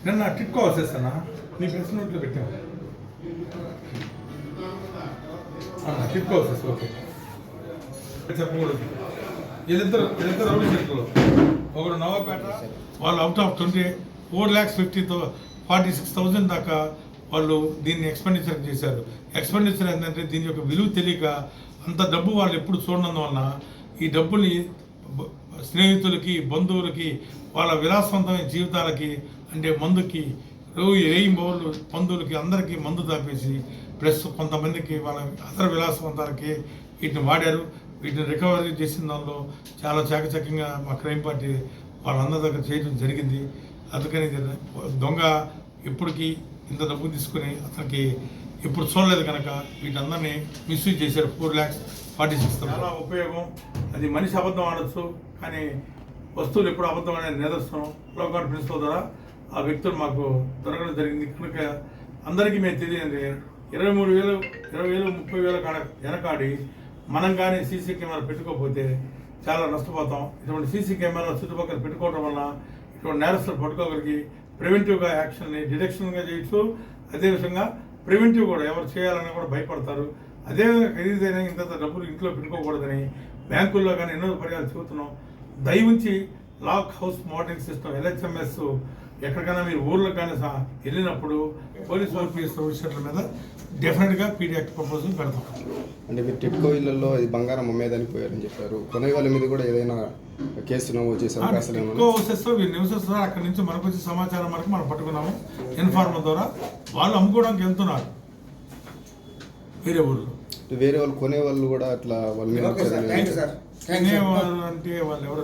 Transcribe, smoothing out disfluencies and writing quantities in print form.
నిన్న టిట్కో వచ్చేస్తానా నీ ప్రెస్ నోట్లో పెట్టాము టిట్కో వచ్చేసి ఓకే చెప్పకూడదు. వీళ్ళిద్దరు రౌడీ సెంటర్లో ఒకడు నవాపేట వాళ్ళు అవుట్ ఆఫ్ 4,46,000 దాకా వాళ్ళు దీన్ని ఎక్స్పెండిచర్ చేశారు. ఎక్స్పెండిచర్ ఏంటంటే దీని యొక్క విలువ తెలియక అంత డబ్బు వాళ్ళు ఎప్పుడు చూడనందువలన ఈ డబ్బుని స్నేహితులకి బంధువులకి వాళ్ళ విలాసవంతమైన జీవితాలకి అంటే మందుకి రేయింబౌళ్ళు బంధువులకి అందరికీ మందు తాపేసి ప్లస్ కొంతమందికి వాళ్ళ అదర్ విలాసవంతాలకి వీటిని వాడారు. వీటిని రికవరీ చేసిన దానిలో చాలా చాకచక్యంగా మా క్రైమ్ పార్టీ వాళ్ళందరి దగ్గర చేయడం జరిగింది. అందుకని దొంగ ఇప్పటికీ ఇంత డబ్బు తీసుకుని అతనికి ఇప్పుడు చూడలేదు కనుక వీటందరినీ మిస్యూజ్ చేశారు. 4,46,000 చాలా ఉపయోగం. అది మనిషి అబద్ధం ఆడచ్చు కానీ వస్తువులు ఎప్పుడు అబద్ధం అనేది నిదర్శనం. లోకాడ్ ప్రిన్సిపల్ ద్వారా ఆ వ్యక్తులు మాకు దొరకడం జరిగింది కనుక అందరికీ మేము తెలియదు 23,000 20,000 30,000 కాడ వెనకాడి మనం కానీ సీసీ కెమెరా పెట్టుకోకపోతే చాలా నష్టపోతాం. ఇటువంటి సీసీ కెమెరా చుట్టుపక్కల పెట్టుకోవడం వల్ల ఇటువంటి నేరస్తులు పట్టుకోగలిగి ప్రివెంటివ్గా యాక్షన్ని డిటెక్షన్గా చేయొచ్చు. అదేవిధంగా ప్రివెంటివ్ కూడా ఎవరు చేయాలని కూడా భయపడతారు. అదేవిధంగా ఖరీదైన ఇంత డబ్బులు ఇంట్లో పెట్టుకోకూడదని బ్యాంకుల్లో కానీ ఎన్నో పర్యాలు చెబుతున్నాం. దయవుంచి lock house monitoring system LHMS ఎక్కడికైనా మీరు ఊర్లకు కానీ వెళ్ళినప్పుడు పోలీస్ ఆఫీసర్ల మీద డెఫినెట్గా పీడీ యాక్ట్ ప్రపోజల్ పెడతాం. అంటే మీరు టిట్కో ఇళ్లలో ఇది బంగారం అమ్మేదని పోయారని చెప్పారు. కొనే వాళ్ళ మీద కూడా ఏదైనా కేసు నమోదు చేసే అవకాశాలు టిట్కో హౌసెస్లో వీళ్ళు నివసిస్తున్నారు. అక్కడి నుంచి మనకు వచ్చే సమాచారం మనకు మనం పట్టుకున్నాము ఇన్ఫార్మర్ ద్వారా. వాళ్ళు అమ్ముకోవడానికి వెళ్తున్నారు వేరే ఊళ్ళో. వేరే వాళ్ళు కొనే వాళ్ళు కూడా అట్లా వాళ్ళ మీద అంటే వాళ్ళు ఎవరో